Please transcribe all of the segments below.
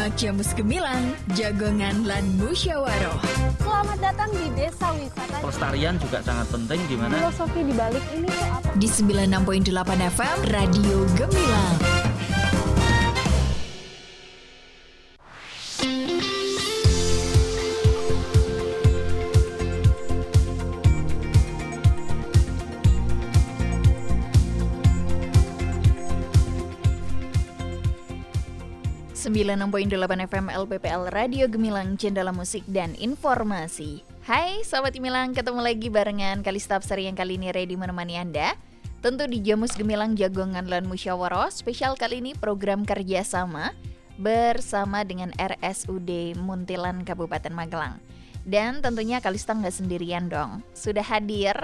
Simak Jamus Gemilang, Jagongan lan Musyawaroh. Selamat datang di Desa Wisata. Pelestarian juga sangat penting di mana Filosofi di balik ini tuh apa? Di 96.8 FM, Radio Gemilang. .8 FM LPPL Radio Gemilang, Jendela Musik dan Informasi. Hai Sobat Gemilang, ketemu lagi barengan Kalista Absari yang kali ini ready menemani Anda. Tentu di Jamus Gemilang Jagongan lan Musyawaroh. Spesial kali ini program kerjasama bersama dengan RSUD Muntilan Kabupaten Magelang. Dan tentunya Kalista nggak sendirian dong. Sudah hadir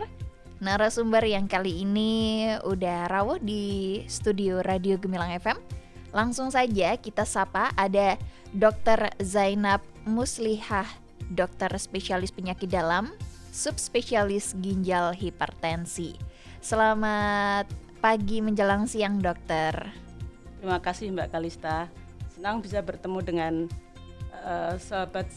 narasumber yang kali ini udah rawuh di studio Radio Gemilang FM. Langsung saja kita sapa, ada Dr. Zainab Muslihah, dokter spesialis penyakit dalam, subspesialis ginjal hipertensi. Selamat pagi menjelang siang, dokter. Terima kasih Mbak Kalista. Senang bisa bertemu dengan sahabat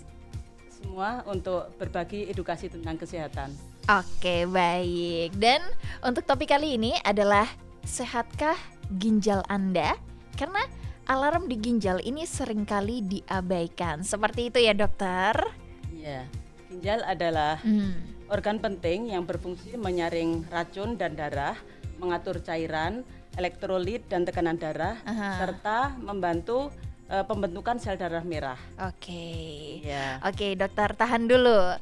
semua untuk berbagi edukasi tentang kesehatan. Oke, baik. Dan untuk topik kali ini adalah sehatkah ginjal Anda? Karena alarm di ginjal ini seringkali diabaikan. Seperti itu ya, dokter? Iya, ginjal adalah organ penting yang berfungsi menyaring racun dan darah, mengatur cairan, elektrolit dan tekanan darah, serta membantu pembentukan sel darah merah. Oke. Ya. Oke, dokter, tahan dulu.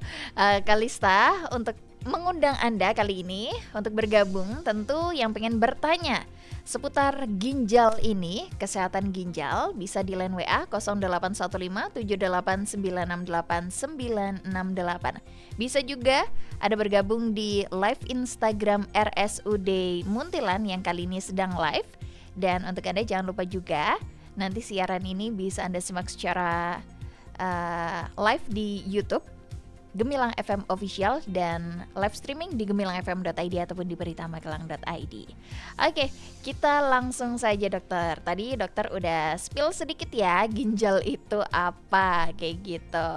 Kalista, untuk mengundang Anda kali ini untuk bergabung, tentu yang pengen bertanya seputar ginjal ini, kesehatan ginjal, bisa di line WA 081578968968. Bisa juga ada bergabung di live Instagram RSUD Muntilan yang kali ini sedang live. Dan untuk Anda jangan lupa juga, nanti siaran ini bisa Anda simak secara live di YouTube Gemilang FM Official dan live streaming di gemilangfm.id ataupun di beritamagelang.id. Oke, kita langsung saja, dokter. Tadi dokter udah spill sedikit ya, ginjal itu apa, kayak gitu.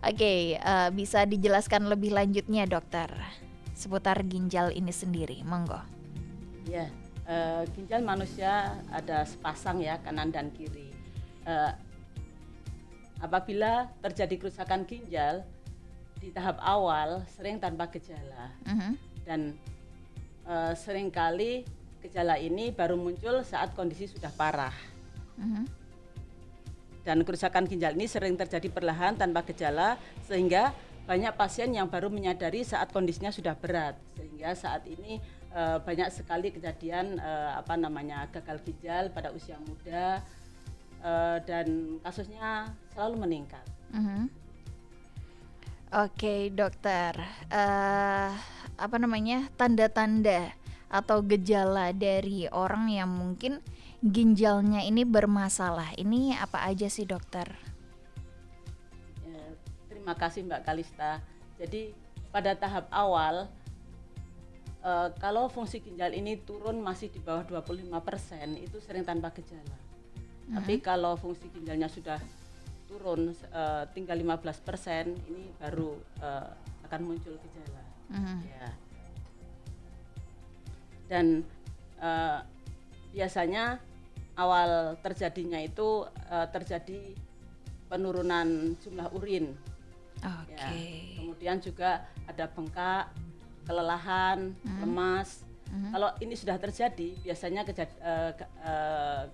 Oke, bisa dijelaskan lebih lanjutnya, dokter, seputar ginjal ini sendiri, monggo. Ya, ginjal manusia ada sepasang ya, kanan dan kiri. Apabila terjadi kerusakan ginjal di tahap awal sering tanpa gejala, dan seringkali gejala ini baru muncul saat kondisi sudah parah. Dan kerusakan ginjal ini sering terjadi perlahan tanpa gejala, sehingga banyak pasien yang baru menyadari saat kondisinya sudah berat, sehingga saat ini banyak sekali kejadian gagal ginjal pada usia muda, dan kasusnya selalu meningkat. Oke, dokter, tanda-tanda atau gejala dari orang yang mungkin ginjalnya ini bermasalah, ini apa aja sih, dokter? Terima kasih Mbak Kalista. Jadi pada tahap awal, kalau fungsi ginjal ini turun masih di bawah 25%, itu sering tanpa gejala. Tapi kalau fungsi ginjalnya sudah turun tinggal 15%, ini baru akan muncul gejala. Ya. Dan biasanya awal terjadinya itu terjadi penurunan jumlah urin. Ya. Kemudian juga ada bengkak, kelelahan, lemas. Kalau ini sudah terjadi, biasanya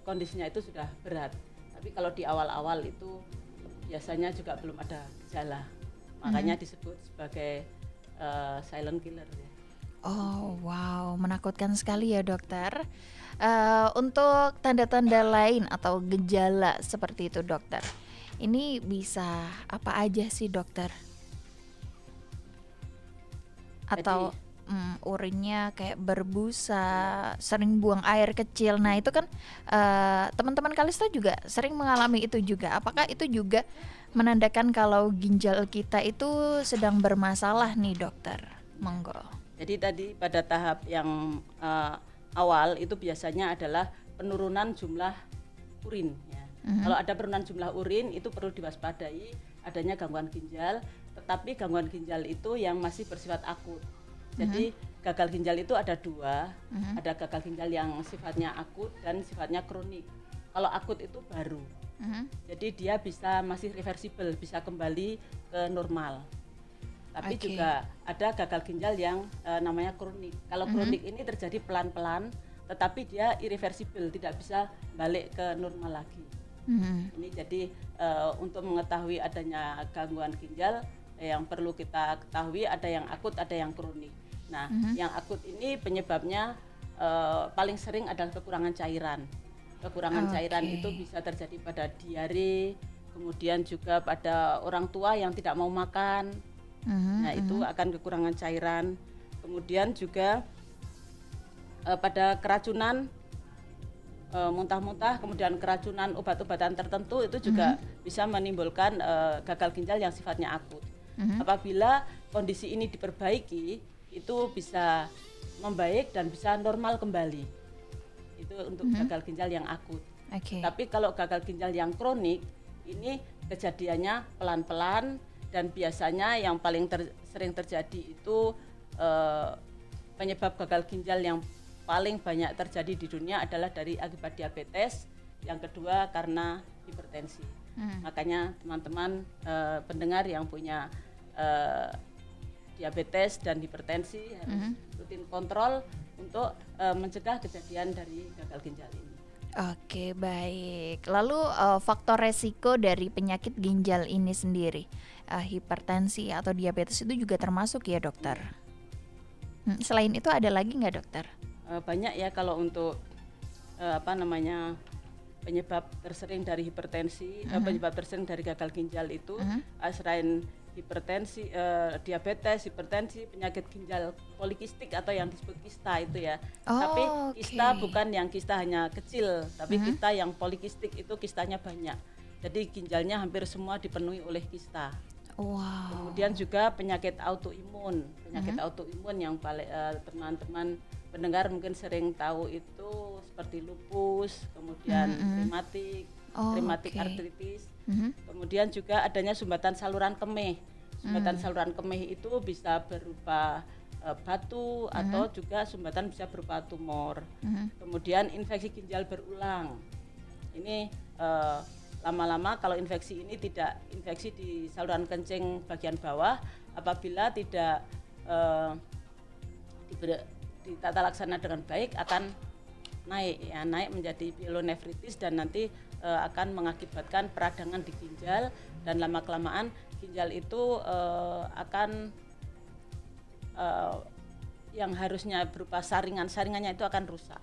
kondisinya itu sudah berat. Tapi kalau di awal-awal itu biasanya juga belum ada gejala, makanya disebut sebagai silent killer ya. Oh wow, menakutkan sekali ya, dokter. Untuk tanda-tanda lain atau gejala seperti itu, dokter, ini bisa apa aja sih, dokter? Atau urinnya kayak berbusa, sering buang air kecil. Nah itu kan teman-teman Kalista juga sering mengalami itu juga. Apakah itu juga menandakan kalau ginjal kita itu sedang bermasalah nih, dokter? Monggo. Jadi tadi pada tahap yang awal itu biasanya adalah penurunan jumlah urin ya. Kalau ada penurunan jumlah urin itu perlu diwaspadai adanya gangguan ginjal, tetapi gangguan ginjal itu yang masih bersifat akut. Jadi gagal ginjal itu ada dua, ada gagal ginjal yang sifatnya akut dan sifatnya kronik. Kalau akut itu baru, jadi dia masih reversible, bisa kembali ke normal. Tapi juga ada gagal ginjal yang namanya kronik. Kalau kronik ini terjadi pelan-pelan, tetapi dia irreversible, tidak bisa balik ke normal lagi. Ini jadi untuk mengetahui adanya gangguan ginjal, yang perlu kita ketahui ada yang akut, ada yang kronik. Nah, yang akut ini penyebabnya paling sering adalah kekurangan cairan. Kekurangan cairan itu bisa terjadi pada diare, kemudian juga pada orang tua yang tidak mau makan. Nah, itu akan kekurangan cairan. Kemudian juga pada keracunan muntah-muntah, kemudian keracunan obat-obatan tertentu itu juga bisa menimbulkan gagal ginjal yang sifatnya akut. Apabila kondisi ini diperbaiki, itu bisa membaik dan bisa normal kembali. Itu untuk gagal ginjal yang akut. Tapi kalau gagal ginjal yang kronik, ini kejadiannya pelan-pelan dan biasanya yang paling sering terjadi itu penyebab gagal ginjal yang paling banyak terjadi di dunia adalah dari akibat diabetes, yang kedua karena hipertensi. Makanya teman-teman pendengar yang punya diabetes dan hipertensi harus rutin kontrol untuk mencegah kejadian dari gagal ginjal ini. Oke, baik. Lalu faktor resiko dari penyakit ginjal ini sendiri, hipertensi atau diabetes itu juga termasuk ya dokter? Selain itu ada lagi nggak dokter? Banyak ya kalau untuk penyebab tersering dari hipertensi, penyebab tersering dari gagal ginjal itu selain hipertensi, diabetes, hipertensi, penyakit ginjal polikistik atau yang disebut kista itu ya. Tapi kista bukan yang kista hanya kecil, tapi kista yang polikistik itu kistanya banyak. Jadi ginjalnya hampir semua dipenuhi oleh kista. Kemudian juga penyakit autoimun, yang paling teman-teman pendengar mungkin sering tahu itu seperti lupus, kemudian rematik artritis. Kemudian juga adanya sumbatan saluran kemih. Sumbatan saluran kemih itu bisa berupa batu atau juga sumbatan bisa berupa tumor. Kemudian infeksi ginjal berulang. Ini lama-lama kalau infeksi ini tidak infeksi di saluran kencing bagian bawah, apabila tidak ditata laksana dengan baik akan naik menjadi pielonefritis dan nanti akan mengakibatkan peradangan di ginjal, dan lama-kelamaan ginjal itu akan yang harusnya berupa saringannya itu akan rusak.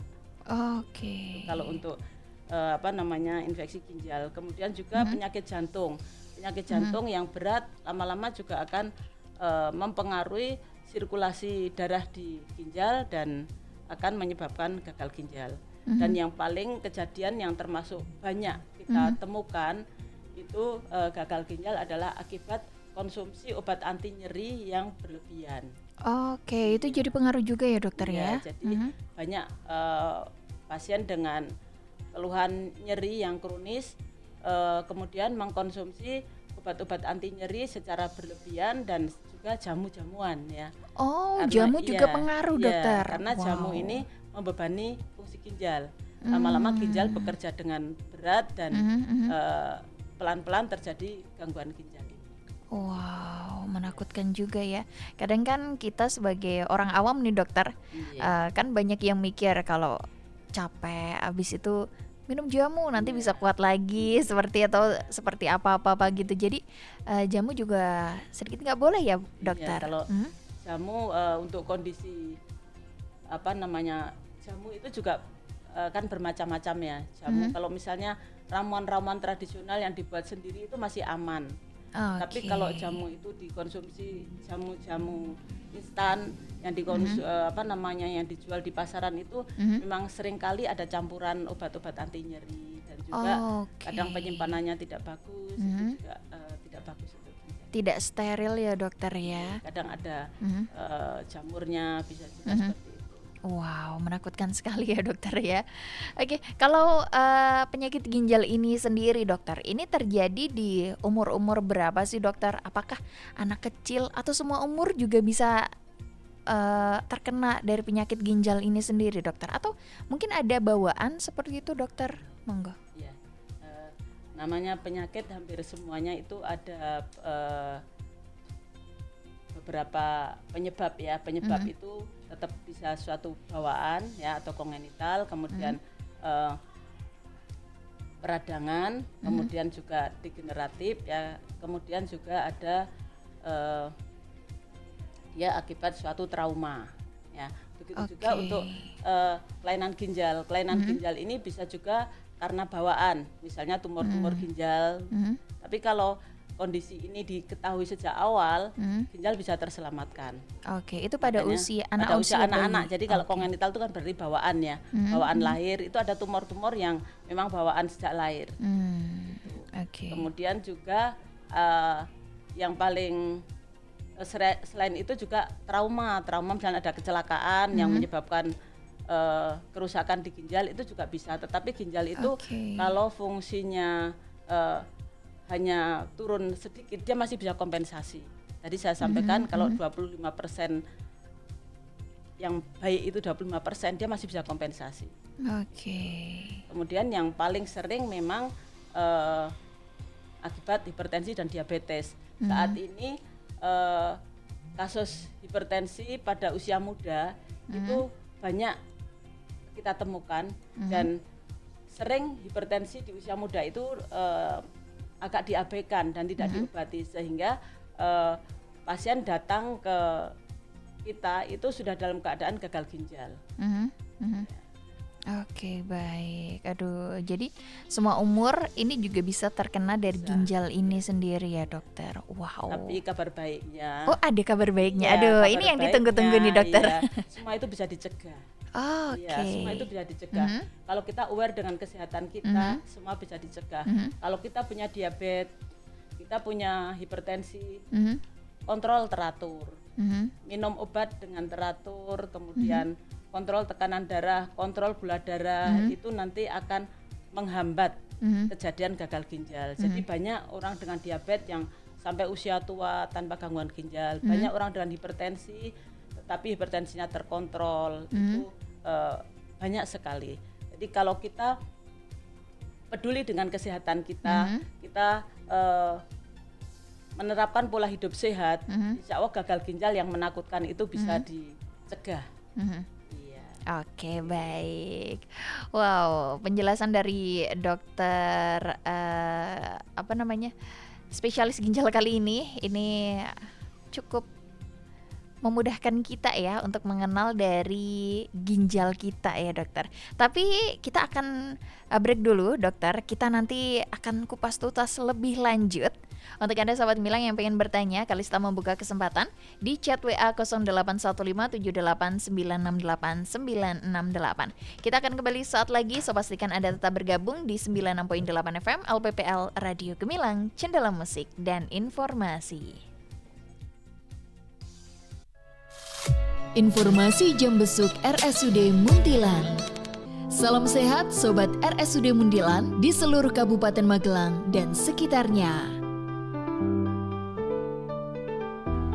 Kalau untuk infeksi ginjal. Kemudian juga penyakit jantung yang berat lama-lama juga akan mempengaruhi sirkulasi darah di ginjal dan akan menyebabkan gagal ginjal. Dan yang paling kejadian yang termasuk banyak kita temukan itu gagal ginjal adalah akibat konsumsi obat anti nyeri yang berlebihan. Itu jadi pengaruh juga ya dokter ya? Jadi banyak pasien dengan keluhan nyeri yang kronis kemudian mengkonsumsi obat-obat anti nyeri secara berlebihan dan juga jamu-jamuan ya. Jamu juga pengaruh dokter. Karena jamu ini membebani fungsi ginjal. Lama-lama ginjal bekerja dengan berat dan pelan-pelan terjadi gangguan ginjal. Menakutkan juga ya. Kadang kan kita sebagai orang awam nih dokter, kan banyak yang mikir kalau capek habis itu minum jamu nanti bisa kuat lagi seperti apa gitu. Jadi jamu juga sedikit nggak boleh ya dokter. Kalau jamu untuk kondisi jamu itu juga kan bermacam-macam ya. Jamu kalau misalnya ramuan-ramuan tradisional yang dibuat sendiri itu masih aman. Tapi kalau jamu itu dikonsumsi, jamu-jamu instan yang yang dijual di pasaran itu memang seringkali ada campuran obat-obat anti nyeri dan juga kadang penyimpanannya tidak bagus, itu juga tidak bagus untuk ginjal. Tidak steril ya dokter ya. Kadang ada jamurnya bisa juga seperti itu. Wow, menakutkan sekali ya dokter ya. Oke, kalau penyakit ginjal ini sendiri dokter, ini terjadi di umur-umur berapa sih dokter? Apakah anak kecil atau semua umur juga bisa terkena dari penyakit ginjal ini sendiri dokter? Atau mungkin ada bawaan seperti itu dokter? Monggo. Ya, namanya penyakit hampir semuanya itu ada beberapa penyebab ya. Penyebab itu tetap bisa suatu bawaan ya atau kongenital, kemudian peradangan, kemudian juga degeneratif ya, kemudian juga ada dia akibat suatu trauma ya. Begitu juga untuk kelainan ginjal. Kelainan ginjal ini bisa juga karena bawaan, misalnya tumor-tumor ginjal. Tapi kalau kondisi ini diketahui sejak awal, ginjal bisa terselamatkan. Oke, itu pada Makanya usia pada usia anak-anak. bayi. Jadi kalau Oke. kongenital itu kan berarti bawaan ya, bawaan lahir. Itu ada tumor-tumor yang memang bawaan sejak lahir. Oke. Kemudian juga yang paling selain itu juga trauma misalnya ada kecelakaan yang menyebabkan kerusakan di ginjal, itu juga bisa. Tetapi ginjal itu Oke. kalau fungsinya hanya turun sedikit, dia masih bisa kompensasi. Tadi saya sampaikan kalau 25% yang baik itu 25%, dia masih bisa kompensasi. Oke. Kemudian yang paling sering memang akibat hipertensi dan diabetes. Saat ini kasus hipertensi pada usia muda itu banyak kita temukan, dan sering hipertensi di usia muda itu agak diabaikan dan tidak diobati, sehingga pasien datang ke kita itu sudah dalam keadaan gagal ginjal. Oke, baik. Aduh, jadi semua umur ini juga bisa terkena dari ginjal ini sendiri ya dokter. Wow. Tapi kabar baiknya, Oh, ada kabar baiknya. ya, Aduh, kabar ini yang ditunggu-tunggu nih baiknya, dokter. ya, semua itu bisa dicegah. Oh, Iya, oke. semua itu bisa dicegah. Kalau kita aware dengan kesehatan kita, semua bisa dicegah. Kalau kita punya diabetes, kita punya hipertensi, kontrol teratur, minum obat dengan teratur, kemudian kontrol tekanan darah, kontrol gula darah, itu nanti akan menghambat kejadian gagal ginjal. Jadi banyak orang dengan diabetes yang sampai usia tua tanpa gangguan ginjal, banyak orang dengan hipertensi tetapi hipertensinya terkontrol, itu banyak sekali. Jadi kalau kita peduli dengan kesehatan kita, kita menerapkan pola hidup sehat, insya Allah gagal ginjal yang menakutkan itu bisa dicegah. Iya. Oke, baik. Wow, penjelasan dari dokter spesialis ginjal kali ini cukup memudahkan kita ya untuk mengenal dari ginjal kita ya dokter. Tapi kita akan break dulu dokter. Kita nanti akan kupas tuntas lebih lanjut. Untuk Anda sahabat Milang yang pengen bertanya, Kalista membuka kesempatan di chat WA 081578968968. Kita akan kembali saat lagi, so pastikan Anda tetap bergabung di 96.8 FM LPPL Radio Gemilang, Cendela Musik dan Informasi. Informasi jam besuk RSUD Muntilan. Salam sehat Sobat RSUD Muntilan di seluruh Kabupaten Magelang dan sekitarnya.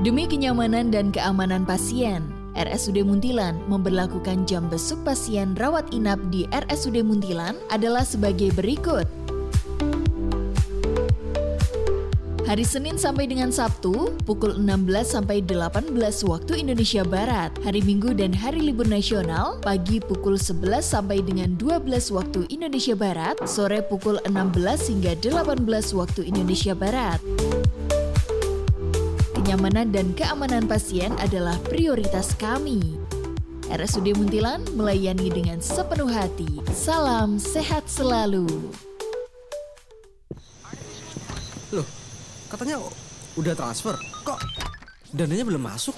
Demi kenyamanan dan keamanan pasien, RSUD Muntilan memberlakukan jam besuk pasien rawat inap di RSUD Muntilan adalah sebagai berikut. Hari Senin sampai dengan Sabtu, pukul 16 sampai 18 waktu Indonesia Barat. Hari Minggu dan hari libur nasional, pagi pukul 11 sampai dengan 12 waktu Indonesia Barat, sore pukul 16 hingga 18 waktu Indonesia Barat. Kenyamanan dan keamanan pasien adalah prioritas kami. RSUD Muntilan melayani dengan sepenuh hati. Salam sehat selalu. Loh, katanya udah transfer. Kok dananya belum masuk?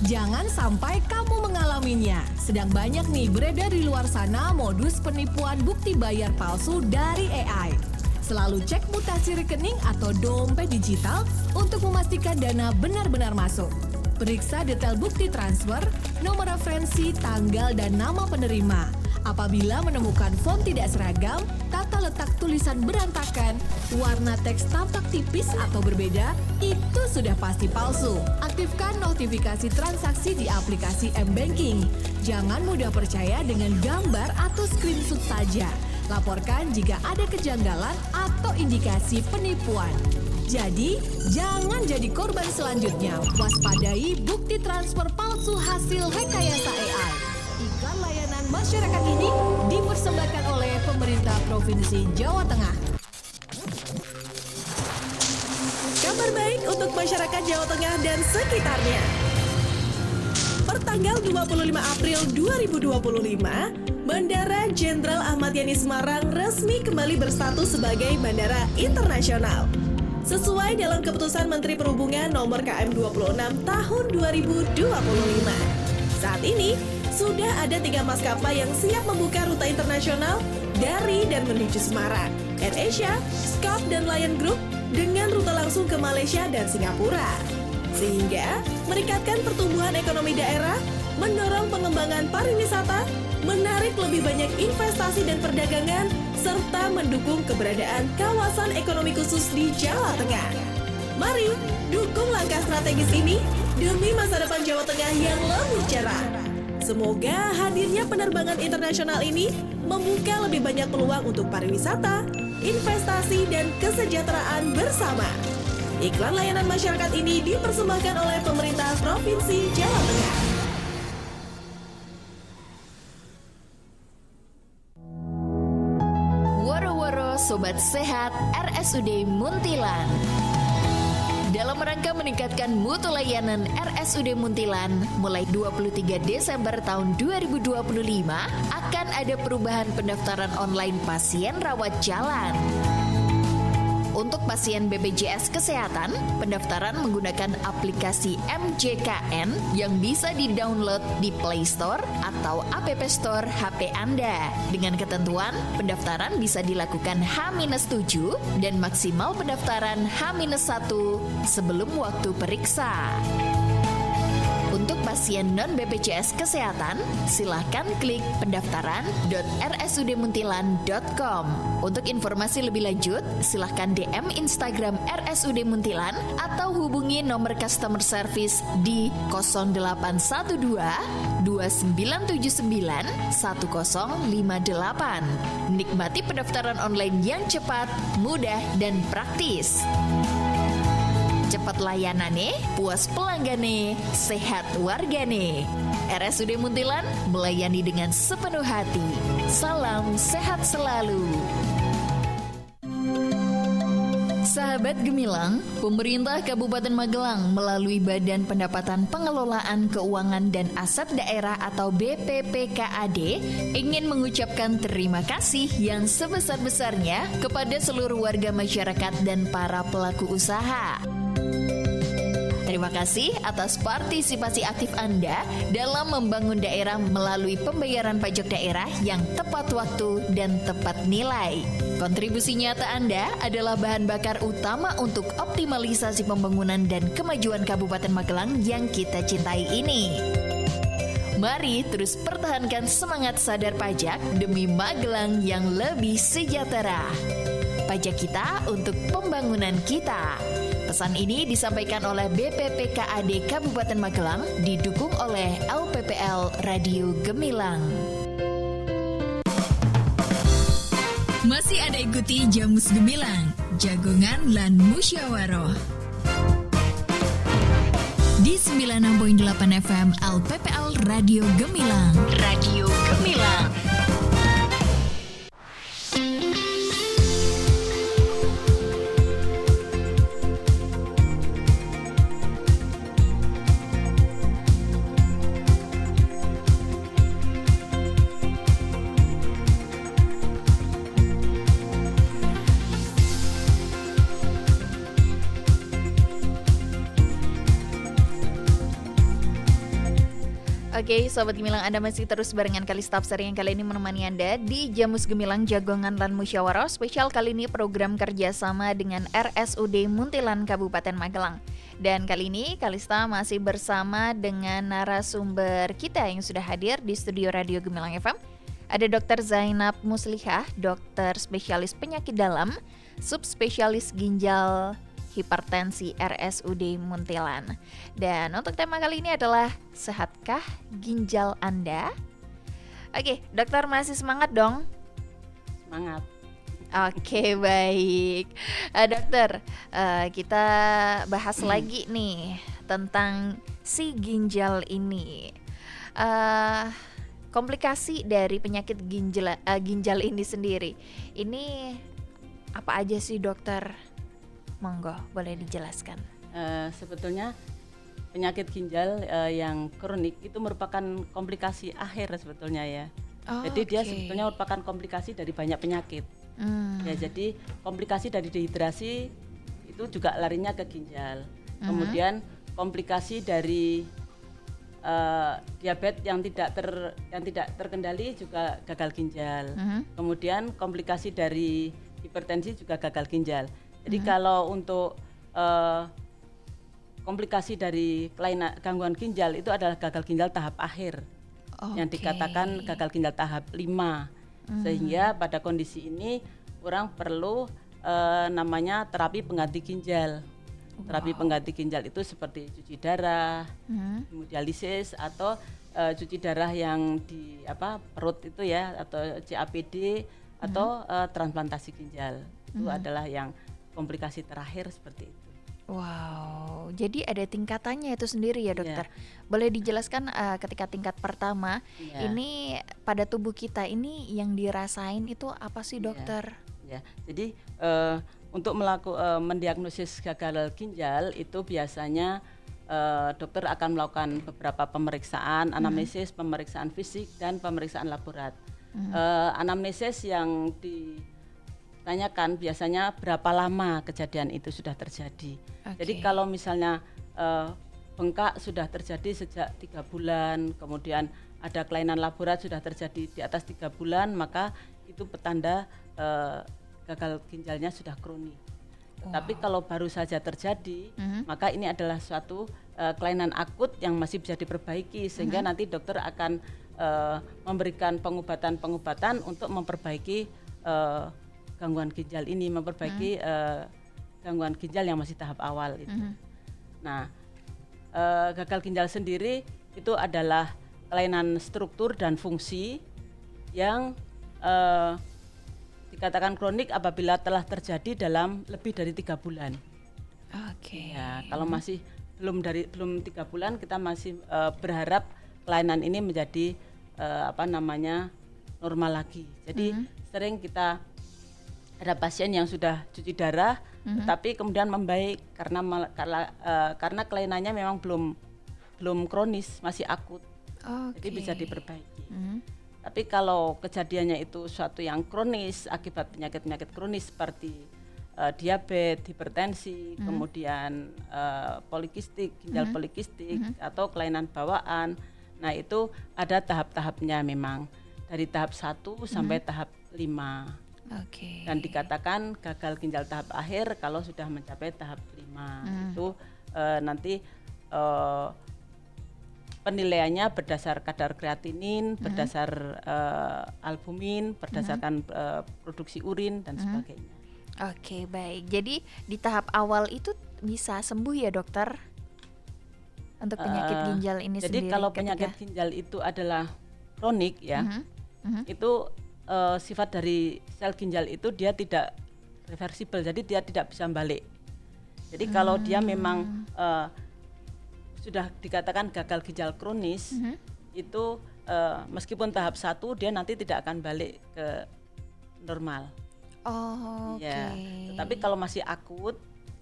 Jangan sampai kamu mengalaminya. Sedang banyak nih beredar di luar sana modus penipuan bukti bayar palsu dari AI. Selalu cek mutasi rekening atau dompet digital untuk memastikan dana benar-benar masuk. Periksa detail bukti transfer, nomor referensi, tanggal, dan nama penerima. Apabila menemukan font tidak seragam, tata letak tulisan berantakan, warna teks tampak tipis atau berbeda, itu sudah pasti palsu. Aktifkan notifikasi transaksi di aplikasi M-Banking. Jangan mudah percaya dengan gambar atau screenshot saja. Laporkan jika ada kejanggalan atau indikasi penipuan. Jadi, jangan jadi korban selanjutnya. Waspadai bukti transfer palsu hasil rekayasa AI. Iklan layanan masyarakat ini dipersembahkan oleh pemerintah Provinsi Jawa Tengah. Kabar baik untuk masyarakat Jawa Tengah dan sekitarnya. Pertanggal 25 April 2025, Bandara Jenderal Ahmad Yani Semarang resmi kembali berstatus sebagai bandara internasional. Sesuai dalam keputusan Menteri Perhubungan nomor KM 26 tahun 2025. Saat ini, sudah ada 3 maskapai yang siap membuka rute internasional dari dan menuju Semarang, AirAsia, Scout, dan Lion Group dengan rute langsung ke Malaysia dan Singapura. Sehingga meningkatkan pertumbuhan ekonomi daerah, mendorong pengembangan pariwisata, menarik lebih banyak investasi dan perdagangan, serta mendukung keberadaan kawasan ekonomi khusus di Jawa Tengah. Mari dukung langkah strategis ini demi masa depan Jawa Tengah yang lebih cerah. Semoga hadirnya penerbangan internasional ini membuka lebih banyak peluang untuk pariwisata, investasi, dan kesejahteraan bersama. Iklan layanan masyarakat ini dipersembahkan oleh pemerintah Provinsi Jawa Tengah. Woro-woro Sobat Sehat RSUD Muntilan. Dalam rangka meningkatkan mutu layanan RSUD Muntilan, mulai 23 Desember tahun 2025 akan ada perubahan pendaftaran online pasien rawat jalan. Untuk pasien BPJS Kesehatan, pendaftaran menggunakan aplikasi MJKN yang bisa di-download di Play Store atau App Store HP Anda. Dengan ketentuan, pendaftaran bisa dilakukan H-7 dan maksimal pendaftaran H-1 sebelum waktu periksa. Untuk pasien non-BPJS Kesehatan, silahkan klik pendaftaran.rsudmuntilan.com. Untuk informasi lebih lanjut, silahkan DM Instagram RSUD Muntilan atau hubungi nomor customer service di 0812 2979 1058. Nikmati pendaftaran online yang cepat, mudah, dan praktis. Cepat layanane, puas pelanggane, sehat wargane. RSUD Muntilan melayani dengan sepenuh hati. Salam sehat selalu. Sahabat Gemilang, pemerintah Kabupaten Magelang melalui Badan Pendapatan Pengelolaan Keuangan dan Aset Daerah atau BPPKAD ingin mengucapkan terima kasih yang sebesar-besarnya kepada seluruh warga masyarakat dan para pelaku usaha. Terima kasih atas partisipasi aktif Anda dalam membangun daerah melalui pembayaran pajak daerah yang tepat waktu dan tepat nilai. Kontribusi nyata Anda adalah bahan bakar utama untuk optimalisasi pembangunan dan kemajuan Kabupaten Magelang yang kita cintai ini. Mari terus pertahankan semangat sadar pajak demi Magelang yang lebih sejahtera. Pajak kita untuk pembangunan kita. Pesan ini disampaikan oleh BPPKAD Kabupaten Magelang, didukung oleh LPPL Radio Gemilang. Masih ada ikuti Jamus Gemilang, Jagongan lan Musyawaroh. Di 96.8 FM LPPL Radio Gemilang. Radio Gemilang. Oke, Sobat Gemilang, Anda masih terus barengan Kalista Sari yang kali ini menemani Anda di Jamus Gemilang Jagongan lan Musyawarah. Spesial kali ini program kerjasama dengan RSUD Muntilan Kabupaten Magelang. Dan kali ini Kalista masih bersama dengan narasumber kita yang sudah hadir di studio Radio Gemilang FM. Ada Dr. Zainab Muslihah, dokter spesialis penyakit dalam, subspesialis ginjal hipertensi RSUD Muntilan. Dan untuk tema kali ini adalah sehatkah ginjal Anda? Oke, dokter masih semangat dong? Semangat. Oke, baik. Dokter, kita bahas lagi nih tentang si ginjal ini. Komplikasi dari penyakit ginjal ini sendiri. Ini apa aja sih, dokter? Monggo, boleh dijelaskan. Sebetulnya penyakit ginjal yang kronik itu merupakan komplikasi akhir sebetulnya ya. Jadi dia sebetulnya merupakan komplikasi dari banyak penyakit. Ya, jadi komplikasi dari dehidrasi itu juga larinya ke ginjal. Kemudian komplikasi dari diabetes yang tidak terkendali juga gagal ginjal. Kemudian komplikasi dari hipertensi juga gagal ginjal. Jadi kalau untuk komplikasi dari kelainan gangguan ginjal itu adalah gagal ginjal tahap akhir, yang dikatakan gagal ginjal tahap 5. Sehingga pada kondisi ini orang perlu namanya terapi pengganti ginjal. Terapi pengganti ginjal itu seperti cuci darah, hemodialisis, atau cuci darah yang di perut itu ya, atau CAPD, atau transplantasi ginjal. Itu adalah yang komplikasi terakhir seperti itu. Wow, jadi ada tingkatannya itu sendiri ya, dokter. Boleh dijelaskan ketika tingkat pertama ini pada tubuh kita ini yang dirasain itu apa sih, dokter? Jadi untuk mendiagnosis gagal ginjal itu biasanya dokter akan melakukan beberapa pemeriksaan, anamnesis, pemeriksaan fisik, dan pemeriksaan laborat. Anamnesis yang ditanyakan biasanya berapa lama kejadian itu sudah terjadi. Jadi kalau misalnya bengkak sudah terjadi sejak 3 bulan, kemudian ada kelainan laborat sudah terjadi di atas 3 bulan, maka itu petanda gagal ginjalnya sudah kronik. Tapi kalau baru saja terjadi, maka ini adalah suatu kelainan akut yang masih bisa diperbaiki, sehingga nanti dokter akan memberikan pengobatan untuk memperbaiki gangguan ginjal ini, memperbaiki gangguan ginjal yang masih tahap awal itu. Nah, gagal ginjal sendiri itu adalah kelainan struktur dan fungsi yang dikatakan kronik apabila telah terjadi dalam lebih dari 3 bulan. Ya, kalau masih belum 3 bulan, kita masih berharap kelainan ini menjadi normal lagi. Jadi sering kita ada pasien yang sudah cuci darah, tapi kemudian membaik karena kelainannya memang belum kronis, masih akut. Jadi bisa diperbaiki. Tapi kalau kejadiannya itu suatu yang kronis akibat penyakit-penyakit kronis seperti diabetes, hipertensi, kemudian polikistik, ginjal polikistik, atau kelainan bawaan. Nah, itu ada tahap-tahapnya memang, dari tahap 1 sampai tahap 5. Dan dikatakan gagal ginjal tahap akhir kalau sudah mencapai tahap 5. Itu nanti penilaiannya berdasar kadar kreatinin, berdasar albumin, berdasarkan produksi urin dan sebagainya. Oke, baik. Jadi di tahap awal itu bisa sembuh ya, dokter? Untuk penyakit ginjal ini jadi sendiri. Jadi kalau penyakit ginjal itu adalah kronik ya, itu sifat dari sel ginjal itu dia tidak reversibel, jadi dia tidak bisa balik. Jadi kalau dia memang sudah dikatakan gagal ginjal kronis, itu meskipun tahap 1 dia nanti tidak akan balik ke normal. Tapi kalau masih akut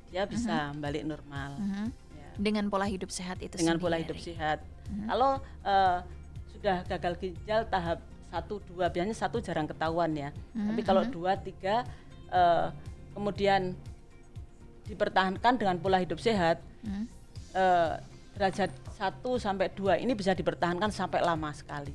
dia bisa balik normal. Dengan pola hidup sehat itu dengan sendiri. Pola hidup sehat. Kalau sudah gagal ginjal tahap 1, 2, biasanya 1 jarang ketahuan ya. Tapi kalau 2, 3 kemudian dipertahankan dengan pola hidup sehat, derajat 1 sampai 2 ini bisa dipertahankan sampai lama sekali.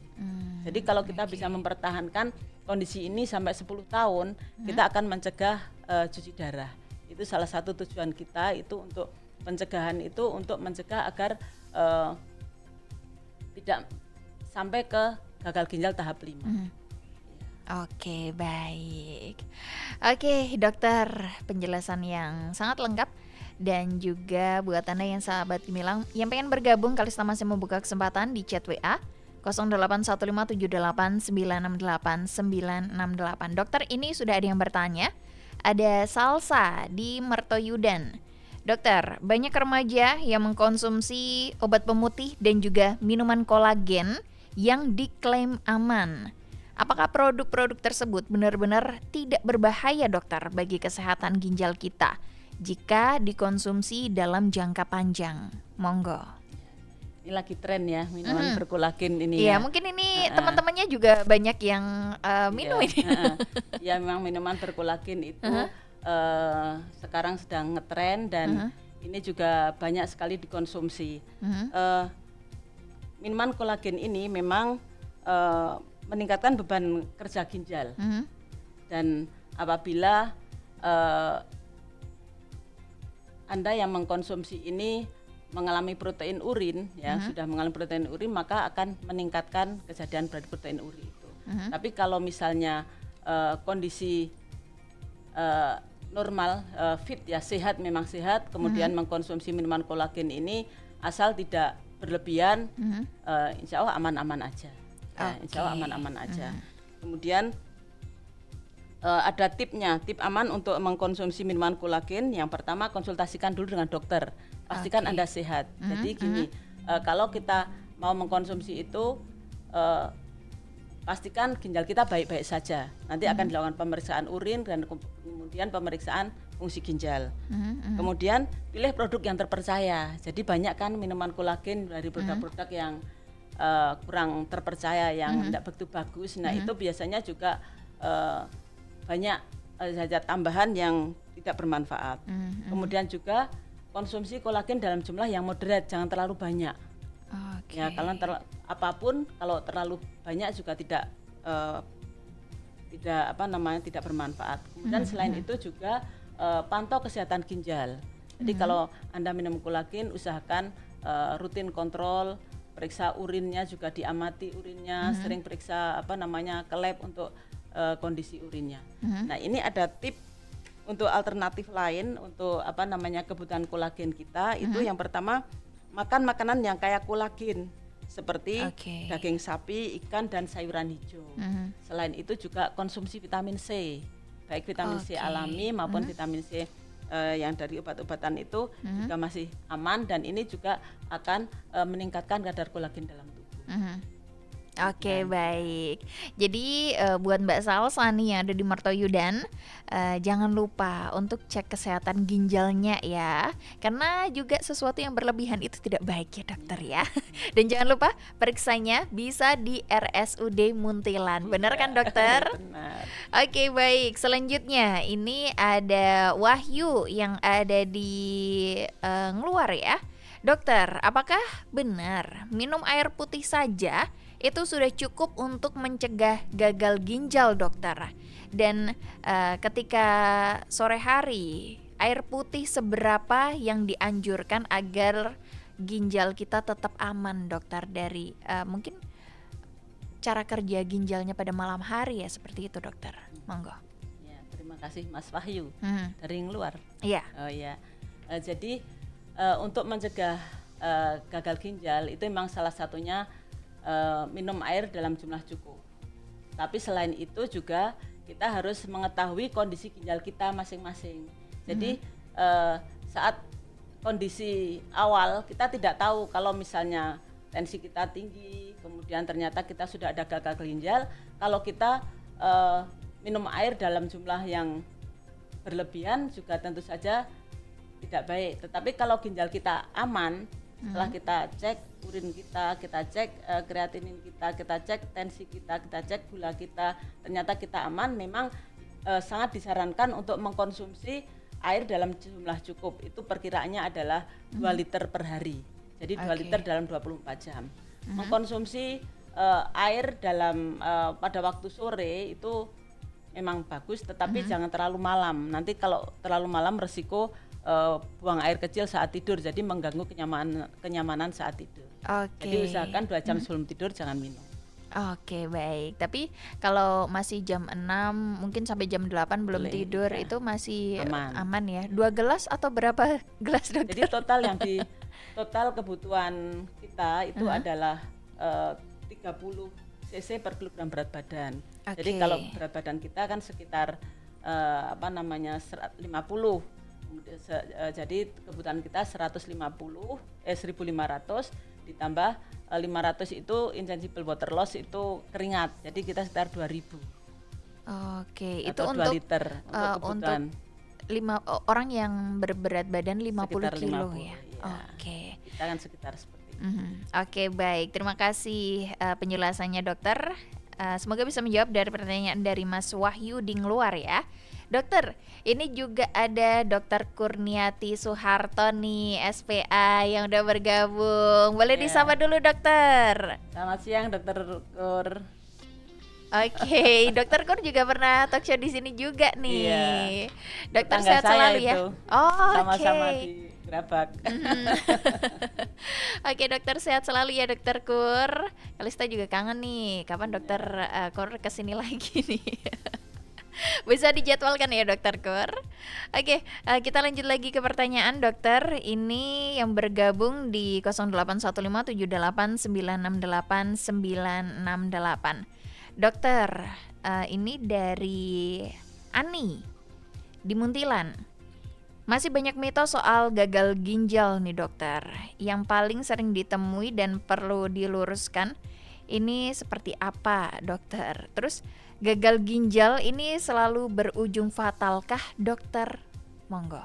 Jadi kalau kita bisa mempertahankan kondisi ini sampai 10 tahun, kita akan mencegah cuci darah. Itu salah satu tujuan kita itu untuk pencegahan itu untuk mencegah agar tidak sampai ke gagal ginjal tahap 5. Oke, baik. Oke, dokter, penjelasan yang sangat lengkap. Dan juga buat Anda yang sahabat Gemilang yang pengen bergabung, Kalista masih membuka kesempatan di chat WA 081578968968. Dokter, ini sudah ada yang bertanya. Ada Salsa di Mertoyudan. Dokter, banyak remaja yang mengkonsumsi obat pemutih dan juga minuman kolagen yang diklaim aman. Apakah produk-produk tersebut benar-benar tidak berbahaya, dokter, bagi kesehatan ginjal kita jika dikonsumsi dalam jangka panjang? Monggo. Ini lagi tren ya, minuman berkolagen ini. Iya, ya. mungkin ini teman-temannya juga banyak yang minum ini. Ya, memang minuman berkolagen itu sekarang sedang ngetren dan ini juga banyak sekali dikonsumsi. Minuman kolagen ini memang meningkatkan beban kerja ginjal. Dan apabila Anda yang mengkonsumsi ini mengalami protein urin, ya sudah mengalami protein urin, maka akan meningkatkan kejadian berat protein urin itu. Tapi kalau misalnya kondisi normal, fit ya, sehat, memang sehat, kemudian mengkonsumsi minuman kolagen ini asal tidak berlebihan, insya Allah aman-aman aja. Ya, insya Allah aman-aman aja. Kemudian ada tipnya, tip aman untuk mengkonsumsi minuman kolagen. Yang pertama, konsultasikan dulu dengan dokter, pastikan Anda sehat. Jadi gini, kalau kita mau mengkonsumsi itu pastikan ginjal kita baik-baik saja. Nanti akan dilakukan pemeriksaan urin dan kemudian pemeriksaan fungsi ginjal. Kemudian pilih produk yang terpercaya. Jadi banyak kan minuman kolagen dari produk-produk yang kurang terpercaya, yang tidak begitu bagus. Nah itu biasanya juga banyak zat tambahan yang tidak bermanfaat. Kemudian juga konsumsi kolagen dalam jumlah yang moderat, jangan terlalu banyak. Ya, kalau apapun kalau terlalu banyak juga tidak tidak bermanfaat. Kemudian selain itu juga pantau kesehatan ginjal. Jadi kalau Anda minum kolagen, usahakan rutin kontrol, periksa urinnya juga diamati urinnya, sering periksa ke lab untuk kondisi urinnya. Nah, ini ada tip untuk alternatif lain untuk kebutuhan kolagen kita. Itu yang pertama, makan makanan yang kaya kolagen seperti daging sapi, ikan dan sayuran hijau. Selain itu juga konsumsi vitamin C, baik vitamin C alami maupun vitamin C yang dari obat-obatan itu juga masih aman, dan ini juga akan meningkatkan kadar kolagen dalam tubuh. Oke, baik. Jadi buat Mbak Salsa nih yang ada di Mertoyudan, jangan lupa untuk cek kesehatan ginjalnya ya, karena juga sesuatu yang berlebihan itu tidak baik ya dokter ya. Dan jangan lupa periksanya bisa di RSUD Muntilan, benar kan dokter? Benar. Oke, baik. Selanjutnya ini ada Wahyu yang ada di Ngeluar ya. Dokter, apakah benar minum air putih saja itu sudah cukup untuk mencegah gagal ginjal, dokter? Dan ketika sore hari, air putih seberapa yang dianjurkan agar ginjal kita tetap aman, dokter, dari mungkin cara kerja ginjalnya pada malam hari ya, seperti itu, dokter? Monggo. Ya, terima kasih Mas Wahyu dari Ngeluar. Iya. Oh ya. Jadi untuk mencegah gagal ginjal itu memang salah satunya minum air dalam jumlah cukup. Tapi selain itu juga kita harus mengetahui kondisi ginjal kita masing-masing. Jadi saat kondisi awal kita tidak tahu, kalau misalnya tensi kita tinggi, kemudian ternyata kita sudah ada gagal ginjal, kalau kita minum air dalam jumlah yang berlebihan juga tentu saja tidak baik. Tetapi kalau ginjal kita aman, setelah kita cek urin kita cek kreatinin kita cek tensi kita cek gula kita, ternyata kita aman, memang sangat disarankan untuk mengkonsumsi air dalam jumlah cukup. Itu perkiraannya adalah 2 liter per hari. Jadi 2 Oke. liter dalam 24 jam. Mengkonsumsi air dalam pada waktu sore itu memang bagus, tetapi jangan terlalu malam. Nanti kalau terlalu malam resiko buang air kecil saat tidur, jadi mengganggu kenyamanan saat tidur. Oke. Jadi usahakan 2 jam sebelum tidur jangan minum. Oke, baik. Tapi kalau masih jam 6 mungkin sampai jam 8 belum Boleh, tidur ya. itu masih Aman. aman ya. 2 gelas atau berapa gelas, dokter? Jadi total kebutuhan kita itu adalah 30 cc per kilogram berat badan. Jadi Oke. kalau berat badan kita kan sekitar 50. Jadi kebutuhan kita 1.500 ditambah 500 itu insensible water loss itu keringat. Jadi kita sekitar 2.000 Oke, itu atau 2 untuk liter untuk kebutuhan. orang yang berberat badan 50 Sekitar kilo 50, ya. iya. Oke. Kita kan sekitar seperti itu. Oke, baik. Terima kasih penjelasannya, dokter. Semoga bisa menjawab dari pertanyaan dari Mas Wahyu di luar ya. Dokter, ini juga ada Dokter Kurniati Soeharto nih, SPA yang udah bergabung. Boleh Ya. disapa dulu, dokter. Selamat siang, Dokter Kur. Oke, Dokter Kur juga pernah talk show di sini juga nih. Iya. Dokter Tetangga sehat saya selalu ya. itu. Oh, oke. Sama-sama di Gerabak. Oke, dokter sehat selalu ya, Dokter Kur. Kalista juga kangen nih. Kapan Dokter Kur kesini lagi nih? Bisa dijadwalkan ya, Dokter Kur. Oke, kita lanjut lagi ke pertanyaan, dokter. Ini yang bergabung di 081578968968. Dokter, ini dari Ani di Muntilan. Masih banyak mitos soal gagal ginjal nih, dokter. Yang paling sering ditemui dan perlu diluruskan ini seperti apa, dokter? Terus gagal ginjal ini selalu berujung fatalkah, dokter? Monggo.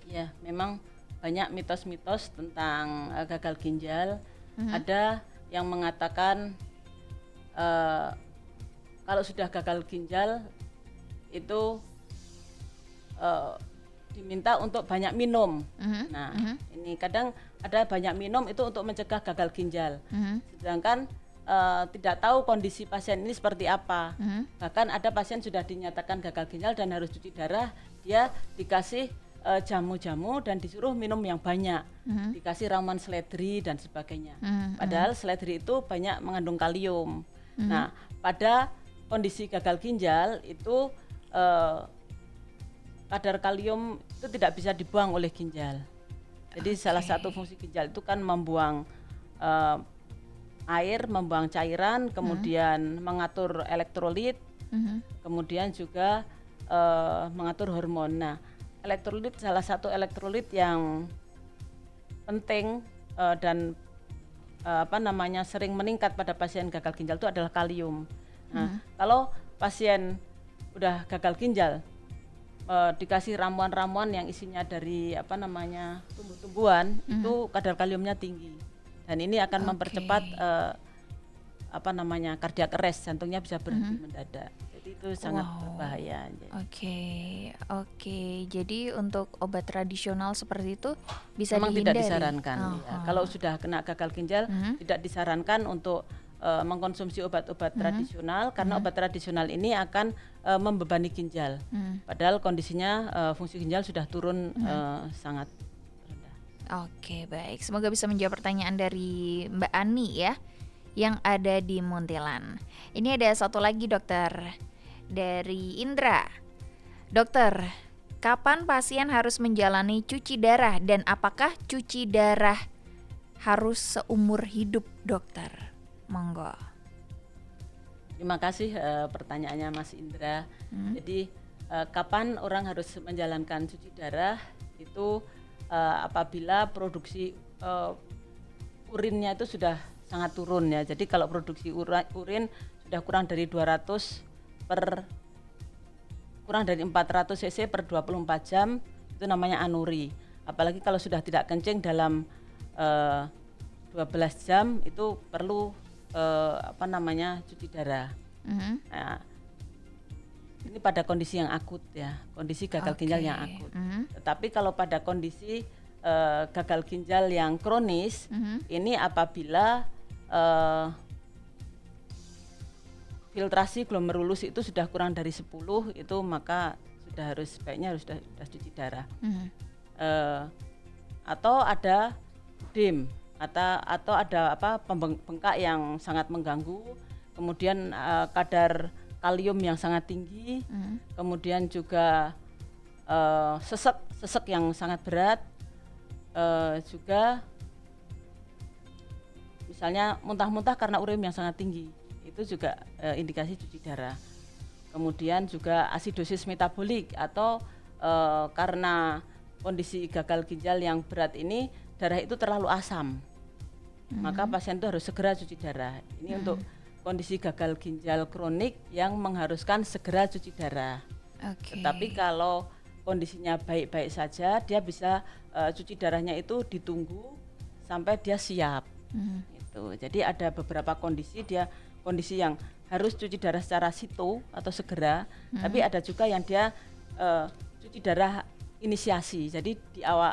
Ya, memang banyak mitos-mitos tentang gagal ginjal. Ada yang mengatakan kalau sudah gagal ginjal itu diminta untuk banyak minum. Nah, ini kadang ada banyak minum itu untuk mencegah gagal ginjal. Sedangkan tidak tahu kondisi pasien ini seperti apa. Bahkan ada pasien sudah dinyatakan gagal ginjal dan harus cuci darah, dia dikasih jamu-jamu dan disuruh minum yang banyak, dikasih ramuan seledri dan sebagainya. Padahal seledri itu banyak mengandung kalium. Nah, pada kondisi gagal ginjal itu kadar kalium itu tidak bisa dibuang oleh ginjal. Jadi salah satu fungsi ginjal itu kan membuang air, membuang cairan, kemudian mengatur elektrolit, kemudian juga mengatur hormon. Nah, elektrolit salah satu elektrolit yang penting dan sering meningkat pada pasien gagal ginjal itu adalah kalium. Nah, kalau pasien udah gagal ginjal dikasih ramuan-ramuan yang isinya dari tumbuh-tumbuhan, itu kadar kaliumnya tinggi. Dan ini akan mempercepat cardiac arrest, jantungnya bisa berhenti mendadak. Jadi itu sangat berbahaya. Oke. Jadi untuk obat tradisional seperti itu bisa memang dihindari. tidak disarankan. Ya. Kalau sudah kena gagal ginjal, tidak disarankan untuk mengkonsumsi obat-obat tradisional, karena obat tradisional ini akan membebani ginjal. Padahal kondisinya fungsi ginjal sudah turun sangat rendah. Oke, baik. Semoga bisa menjawab pertanyaan dari Mbak Ani ya, yang ada di Muntilan. Ini ada satu lagi, dokter, dari Indra. Dokter, kapan pasien harus menjalani cuci darah dan apakah cuci darah harus seumur hidup, dokter? Monggo. Terima kasih pertanyaannya Mas Indra. Jadi kapan orang harus menjalankan cuci darah itu apabila produksi urinnya itu sudah sangat turun ya. Jadi kalau produksi urin sudah kurang dari 400 cc per 24 jam, itu namanya anuri. Apalagi kalau sudah tidak kencing dalam 12 jam itu perlu cuci darah. Nah, ini pada kondisi yang akut ya, kondisi gagal ginjal yang akut. Tetapi kalau pada kondisi gagal ginjal yang kronis ini apabila filtrasi glomerulus itu sudah kurang dari 10 itu maka sebaiknya harus cuci darah. Atau ada DIM atau ada bengkak yang sangat mengganggu, kemudian kadar kalium yang sangat tinggi, kemudian juga sesek yang sangat berat, juga misalnya muntah-muntah karena ureum yang sangat tinggi, itu juga indikasi cuci darah. Kemudian juga asidosis metabolik atau karena kondisi gagal ginjal yang berat ini darah itu terlalu asam, maka pasien itu harus segera cuci darah. Ini untuk kondisi gagal ginjal kronik yang mengharuskan segera cuci darah. Tetapi kalau kondisinya baik-baik saja, dia bisa cuci darahnya itu ditunggu sampai dia siap. Gitu. Jadi ada beberapa kondisi yang harus cuci darah secara situ atau segera, tapi ada juga yang dia cuci darah inisiasi. Jadi di awal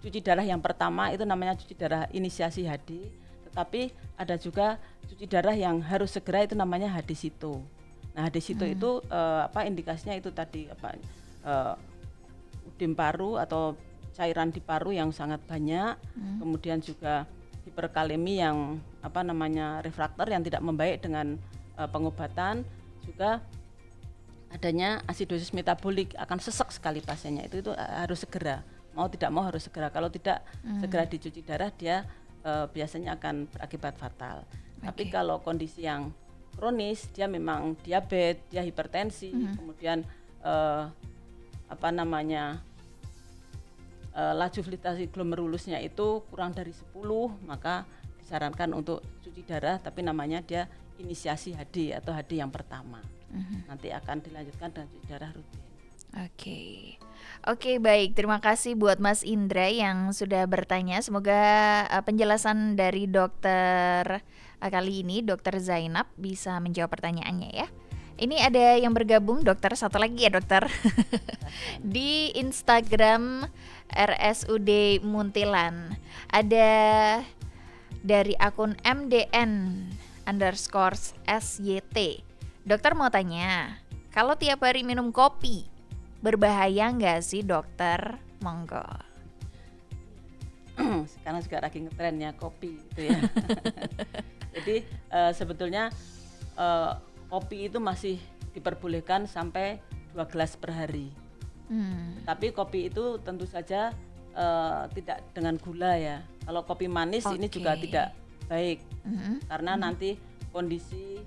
cuci darah yang pertama itu namanya cuci darah inisiasi HD, tetapi ada juga cuci darah yang harus segera itu namanya HD situ. Nah, HD situ itu indikasinya itu tadi udim paru atau cairan di paru yang sangat banyak, kemudian juga hiperkalemi yang refraktor yang tidak membaik dengan pengobatan, juga adanya asidosis metabolik, akan sesek sekali pasiennya, itu harus segera, mau tidak mau harus segera, kalau tidak segera dicuci darah dia biasanya akan berakibat fatal. Tapi kalau kondisi yang kronis, dia memang diabetes, dia hipertensi, kemudian laju filtrasi glomerulusnya itu kurang dari 10, maka disarankan untuk cuci darah, tapi namanya dia inisiasi HD atau HD yang pertama. Nanti akan dilanjutkan dengan cuci darah rutin. Oke, baik. Terima kasih buat Mas Indra yang sudah bertanya. Semoga penjelasan dari dokter kali ini, Dokter Zainab, bisa menjawab pertanyaannya ya. Ini ada yang bergabung, dokter, satu lagi ya dokter. Di Instagram RSUD Muntilan. Ada dari akun MDN_SYT. Dokter mau tanya, kalau tiap hari minum kopi, berbahaya nggak sih dokter? Monggo. Sekarang juga lagi ngetrennya kopi itu ya. Jadi sebetulnya kopi itu masih diperbolehkan sampai 2 gelas per hari. Tapi kopi itu tentu saja tidak dengan gula ya. Kalau kopi manis ini juga tidak baik, karena nanti kondisi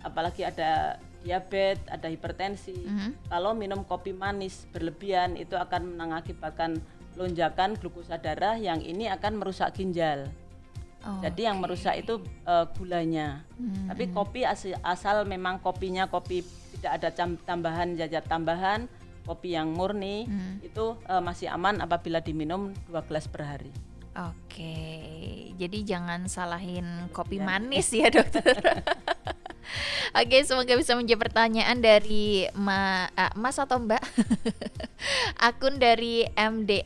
apalagi ada diabetes, ada hipertensi. Kalau minum kopi manis berlebihan itu akan mengakibatkan lonjakan glukosa darah yang ini akan merusak ginjal. Jadi yang merusak itu gulanya. Tapi kopi asal memang kopinya kopi tidak ada tambahan zat tambahan, kopi yang murni itu masih aman apabila diminum 2 gelas per hari. Jadi jangan salahin kopi manis ya dokter. Semoga bisa menjawab pertanyaan dari Mas atau Mbak. Akun dari MDN_SYT.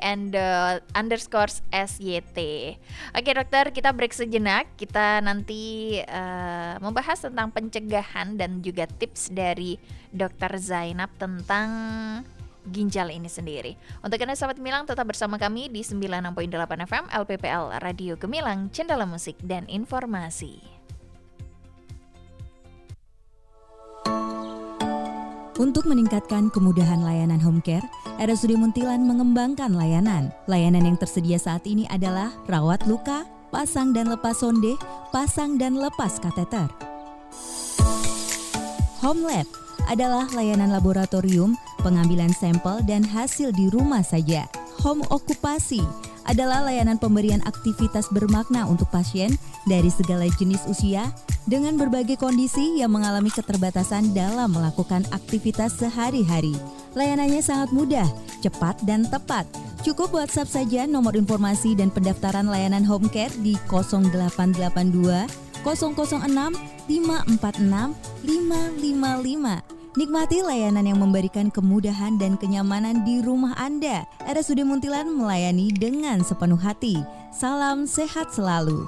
Dokter, kita break sejenak. Kita nanti membahas tentang pencegahan dan juga tips dari Dokter Zainab tentang ginjal ini sendiri. Untuk Anda sahabat Gemilang, tetap bersama kami di 96.8 FM LPPL Radio Gemilang, Cendala Musik dan Informasi. Untuk meningkatkan kemudahan layanan home care, RSUD Muntilan mengembangkan layanan. Layanan yang tersedia saat ini adalah rawat luka, pasang dan lepas sonde, pasang dan lepas kateter. Home Lab adalah layanan laboratorium, pengambilan sampel dan hasil di rumah saja. Home Okupasi adalah layanan pemberian aktivitas bermakna untuk pasien dari segala jenis usia dengan berbagai kondisi yang mengalami keterbatasan dalam melakukan aktivitas sehari-hari. Layanannya sangat mudah, cepat, dan tepat. Cukup WhatsApp saja nomor informasi dan pendaftaran layanan home care di 0882 006 546 555 Nikmati layanan yang memberikan kemudahan dan kenyamanan di rumah Anda. RSUD Muntilan melayani dengan sepenuh hati. Salam sehat selalu.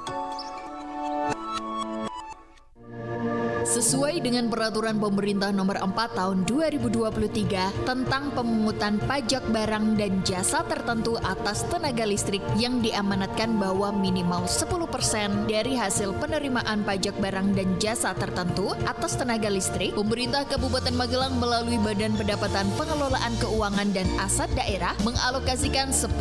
Sesuai dengan peraturan pemerintah nomor 4 tahun 2023 tentang pemungutan pajak barang dan jasa tertentu atas tenaga listrik yang diamanatkan bahwa minimal 10% dari hasil penerimaan pajak barang dan jasa tertentu atas tenaga listrik, pemerintah Kabupaten Magelang melalui Badan Pendapatan Pengelolaan Keuangan dan Aset Daerah mengalokasikan 10%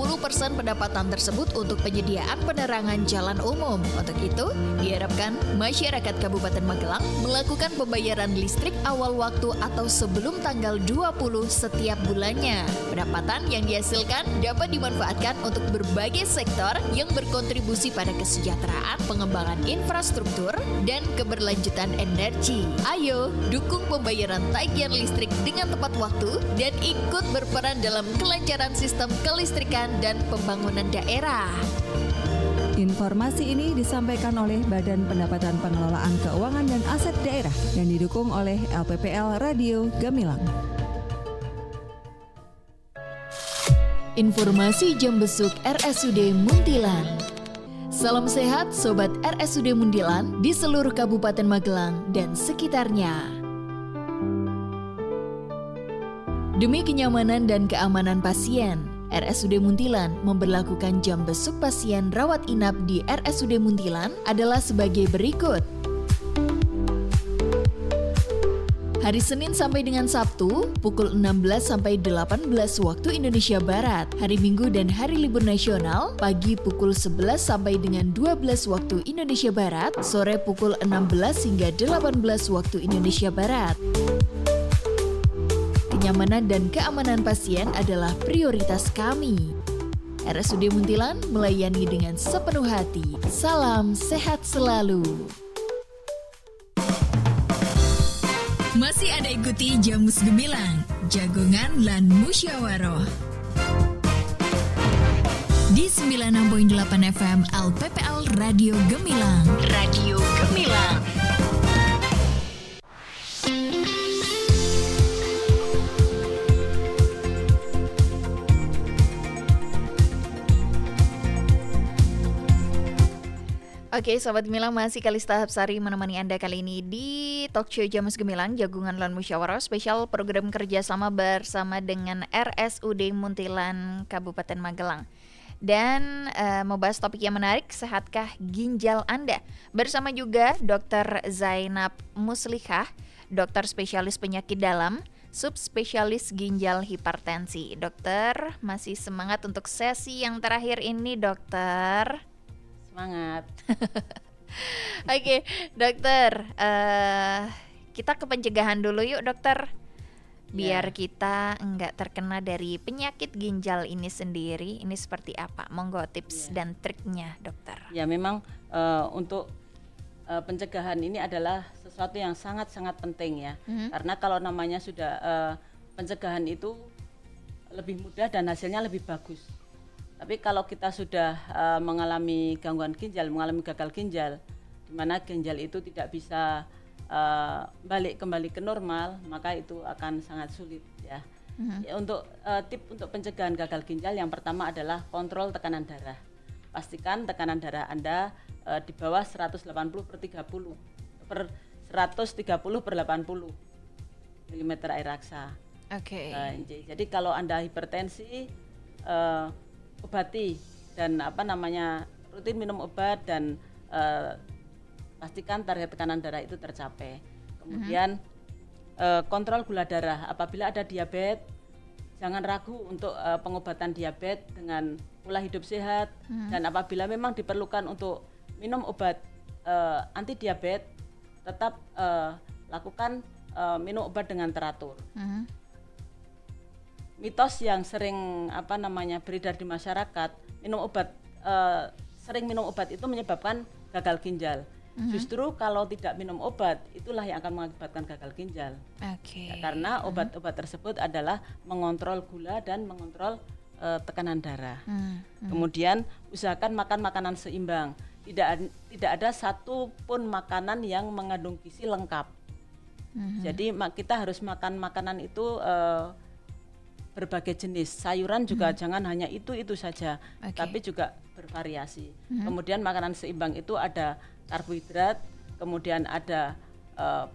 pendapatan tersebut untuk penyediaan penerangan jalan umum. Untuk itu, diharapkan masyarakat Kabupaten Magelang melakukan pembayaran listrik awal waktu atau sebelum tanggal 20 setiap bulannya. Pendapatan yang dihasilkan dapat dimanfaatkan untuk berbagai sektor yang berkontribusi pada kesejahteraan, pengembangan infrastruktur, dan keberlanjutan energi. Ayo, dukung pembayaran tagihan listrik dengan tepat waktu dan ikut berperan dalam kelancaran sistem kelistrikan dan pembangunan daerah. Informasi ini disampaikan oleh Badan Pendapatan Pengelolaan Keuangan dan Aset Daerah dan didukung oleh LPPL Radio Gemilang. Informasi jam besuk RSUD Muntilan. Salam sehat Sobat RSUD Muntilan di seluruh Kabupaten Magelang dan sekitarnya. Demi kenyamanan dan keamanan pasien, RSUD Muntilan memberlakukan jam besuk pasien rawat inap di RSUD Muntilan adalah sebagai berikut. Hari Senin sampai dengan Sabtu, pukul 16 sampai 18 waktu Indonesia Barat. Hari Minggu dan hari libur nasional, pagi pukul 11 sampai dengan 12 waktu Indonesia Barat, sore pukul 16 hingga 18 waktu Indonesia Barat. Kenyamanan dan keamanan pasien adalah prioritas kami. RSUD Muntilan melayani dengan sepenuh hati. Salam sehat selalu. Masih ada ikuti Jamus Gemilang, Jagongan lan Musyawaroh. Di 96.8 FM LPPL Radio Gemilang. Radio Gemilang. Oke, Sobat Gemilang, masih Kalista Hapsari menemani Anda kali ini di Talk Show Jamus Gemilang, Jagungan lan Musyawarah, spesial program kerjasama bersama dengan RSUD Muntilan Kabupaten Magelang. Dan membahas topik yang menarik, sehatkah ginjal Anda? Bersama juga Dr. Zainab Muslihah, dokter spesialis penyakit dalam, subspesialis ginjal hipertensi. Dokter, masih semangat untuk sesi yang terakhir ini, dokter? Semangat. Oke, dokter, kita ke pencegahan dulu yuk, dokter. Biar kita enggak terkena dari penyakit ginjal ini sendiri. Ini seperti apa? Monggo tips dan triknya, dokter. Ya, memang untuk pencegahan ini adalah sesuatu yang sangat-sangat penting ya. Karena kalau namanya sudah pencegahan itu lebih mudah dan hasilnya lebih bagus. Tapi kalau kita sudah mengalami gangguan ginjal, mengalami gagal ginjal, di mana ginjal itu tidak bisa balik kembali ke normal, maka itu akan sangat sulit ya. Ya, untuk tip untuk pencegahan gagal ginjal, yang pertama adalah kontrol tekanan darah. Pastikan tekanan darah Anda di bawah 180/30 per 80 mm air raksa. Oke. Jadi kalau Anda hipertensi, obati dan rutin minum obat dan pastikan target tekanan darah itu tercapai. Kemudian kontrol gula darah. Apabila ada diabetes, jangan ragu untuk pengobatan diabetes dengan pola hidup sehat. Dan apabila memang diperlukan untuk minum obat anti diabetes, tetap lakukan minum obat dengan teratur. Mitos yang sering beredar di masyarakat, sering minum obat itu menyebabkan gagal ginjal. Justru kalau tidak minum obat, itulah yang akan mengakibatkan gagal ginjal. Ya, karena obat-obat tersebut adalah mengontrol gula dan mengontrol tekanan darah. Kemudian usahakan makan makanan seimbang. Tidak ada satu pun makanan yang mengandung gizi lengkap. Jadi kita harus makan makanan itu berbagai jenis. Sayuran juga jangan hanya itu saja, tapi juga bervariasi. Kemudian makanan seimbang itu ada karbohidrat, kemudian ada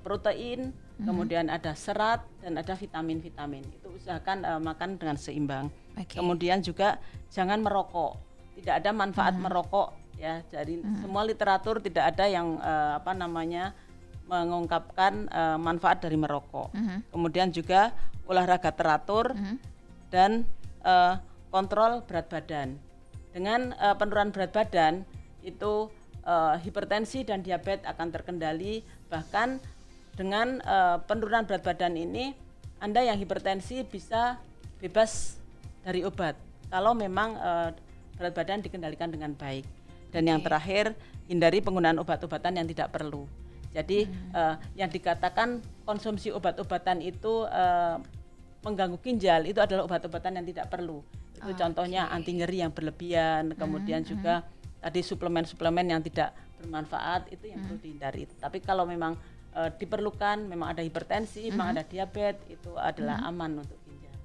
protein, kemudian ada serat dan ada vitamin-vitamin. Itu usahakan makan dengan seimbang. Kemudian juga jangan merokok. Tidak ada manfaat merokok ya. Jadi semua literatur tidak ada yang mengungkapkan manfaat dari merokok. Kemudian juga olahraga teratur dan kontrol berat badan. Dengan penurunan berat badan itu hipertensi dan diabetes akan terkendali. Bahkan dengan penurunan berat badan ini, Anda yang hipertensi bisa bebas dari obat kalau memang berat badan dikendalikan dengan baik. Dan yang terakhir, hindari penggunaan obat-obatan yang tidak perlu. Jadi yang dikatakan konsumsi obat-obatan itu mengganggu ginjal itu adalah obat-obatan yang tidak perlu. Itu contohnya anti nyeri yang berlebihan, kemudian juga tadi suplemen-suplemen yang tidak bermanfaat, itu yang perlu dihindari. Tapi kalau memang diperlukan, memang ada hipertensi, memang ada diabetes, itu adalah aman untuk ginjal.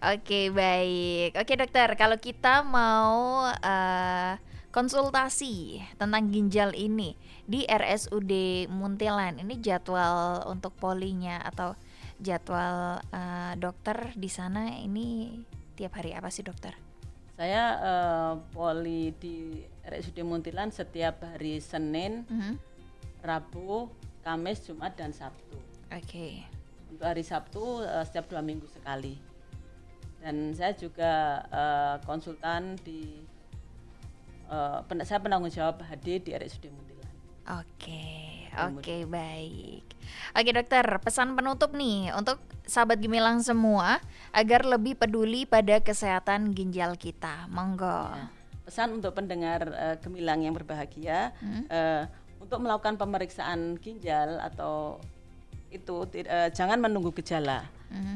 Oke, baik. Oke dokter, kalau kita mau konsultasi tentang ginjal ini di RSUD Muntilan, ini jadwal untuk polinya atau jadwal dokter di sana ini tiap hari apa sih dokter? Saya poli di RSUD Muntilan setiap hari Senin, Rabu, Kamis, Jumat, dan Sabtu. Untuk hari Sabtu setiap 2 minggu sekali. Dan saya juga konsultan di saya penanggung jawab HD di RSUD Muntilan. Oke, baik. Oke dokter, pesan penutup nih untuk sahabat Gemilang semua agar lebih peduli pada kesehatan ginjal kita. Monggo. Pesan untuk pendengar Gemilang yang berbahagia, untuk melakukan pemeriksaan ginjal atau itu jangan menunggu gejala.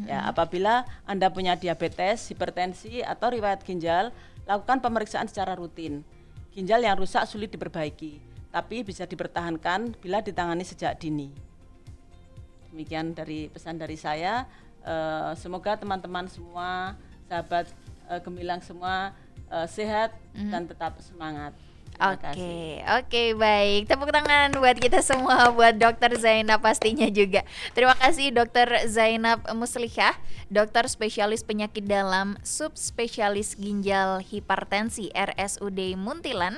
Ya, apabila Anda punya diabetes, hipertensi atau riwayat ginjal, lakukan pemeriksaan secara rutin. Ginjal yang rusak sulit diperbaiki, tapi bisa dipertahankan bila ditangani sejak dini. Demikian pesan dari saya. Semoga teman-teman semua, sahabat Gemilang semua sehat dan tetap semangat. Oke, baik. Tepuk tangan buat kita semua, buat Dokter Zainab pastinya juga. Terima kasih Dokter Zainab Muslihah, dokter spesialis penyakit dalam subspesialis ginjal hipertensi RSUD Muntilan,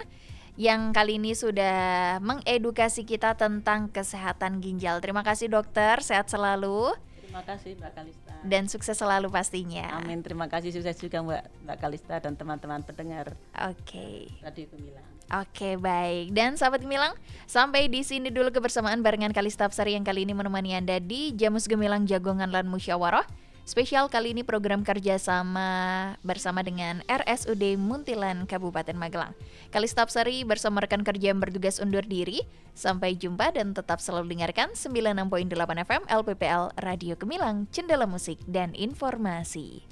yang kali ini sudah mengedukasi kita tentang kesehatan ginjal. Terima kasih dokter, sehat selalu. Terima kasih Mbak Kalista. Dan sukses selalu pastinya. Amin, terima kasih, sukses juga Mbak Kalista dan teman-teman pendengar Radio Gemilang. Oke, baik. Dan sahabat Gemilang, sampai di sini dulu kebersamaan barengan Kalista Absari yang kali ini menemani Anda di Jamus Gemilang Jagongan Lan Musyawarah. Spesial kali ini program kerjasama bersama dengan RSUD Muntilan Kabupaten Magelang. Kalista Absari bersama rekan kerja yang bertugas undur diri. Sampai jumpa dan tetap selalu dengarkan 96.8 FM LPPL Radio Gemilang, Jendela Musik dan Informasi.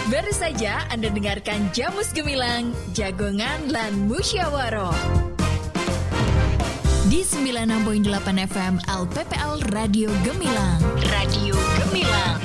Baru saja Anda dengarkan Jamus Gemilang, Jagongan Lan Musyawarah di 96.8 FM LPPL Radio Gemilang. Radio Gemilang.